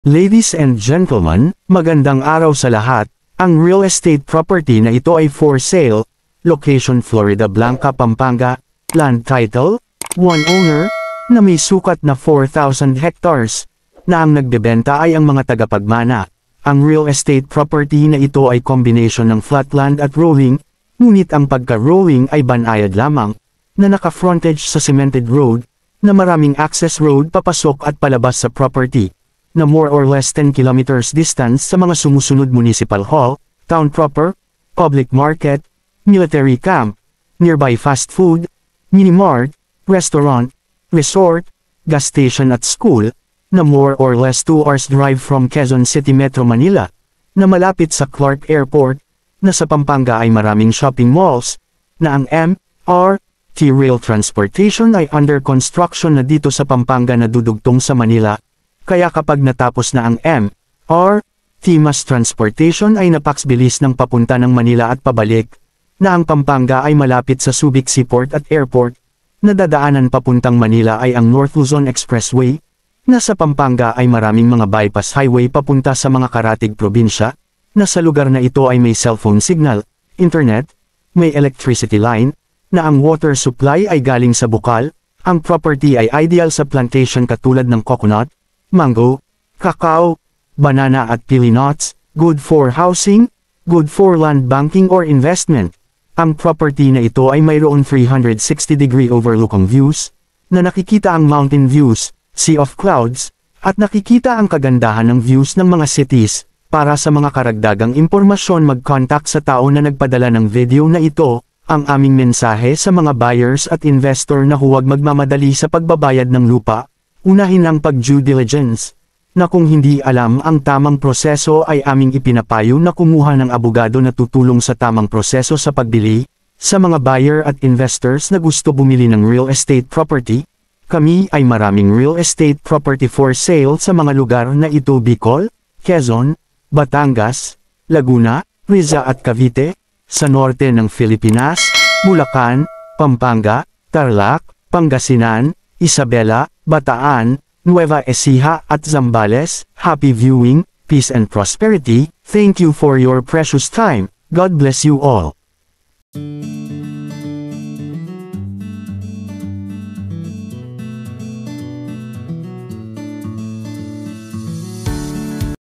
Ladies and gentlemen, magandang araw sa lahat. Ang real estate property na ito ay for sale, location Florida Blanca, Pampanga, land title, one owner, na may sukat na 4,000 hectares, na ang nagbebenta ay ang mga tagapagmana. Ang real estate property na ito ay combination ng flatland at rolling, ngunit ang pagka-rolling ay banayad lamang, na naka-frontage sa cemented road, na maraming access road papasok at palabas sa property, na more or less 10 kilometers distance sa mga sumusunod municipal hall, town proper, public market, military camp, nearby fast food, mini-mart, restaurant, resort, gas station at school, na more or less 2 hours drive from Quezon City Metro Manila, na malapit sa Clark Airport, na sa Pampanga ay maraming shopping malls, na ang MRT rail transportation ay under construction na dito sa Pampanga na dudugtong sa Manila. Kaya kapag natapos na ang MRT mass transportation ay napaks-bilis ng papunta ng Manila at pabalik, na ang Pampanga ay malapit sa Subic Seaport at Airport, na dadaanan papuntang Manila ay ang North Luzon Expressway, na sa Pampanga ay maraming mga bypass highway papunta sa mga karatig probinsya, na sa lugar na ito ay may cellphone signal, internet, may electricity line, na ang water supply ay galing sa bukal, ang property ay ideal sa plantation katulad ng coconut, mango, cacao, banana at pili nuts, good for housing, good for land banking or investment. Ang property na ito ay mayroon 360-degree overlooking views, na nakikita ang mountain views, sea of clouds, at nakikita ang kagandahan ng views ng mga cities. Para sa mga karagdagang impormasyon mag-contact sa tao na nagpadala ng video na ito. Ang aming mensahe sa mga buyers at investor na huwag magmamadali sa pagbabayad ng lupa. Unahin ang pag-due diligence, na kung hindi alam ang tamang proseso ay aming ipinapayo na kumuha ng abogado na tutulong sa tamang proseso sa pagbili. Sa mga buyer at investors na gusto bumili ng real estate property, kami ay maraming real estate property for sale sa mga lugar na ito: Bicol, Quezon, Batangas, Laguna, Rizal at Cavite, sa norte ng Pilipinas, Bulacan, Pampanga, Tarlac, Pangasinan, Isabela, Bataan, Nueva Ecija at Zambales. Happy viewing, peace and prosperity. Thank you for your precious time. God bless you all.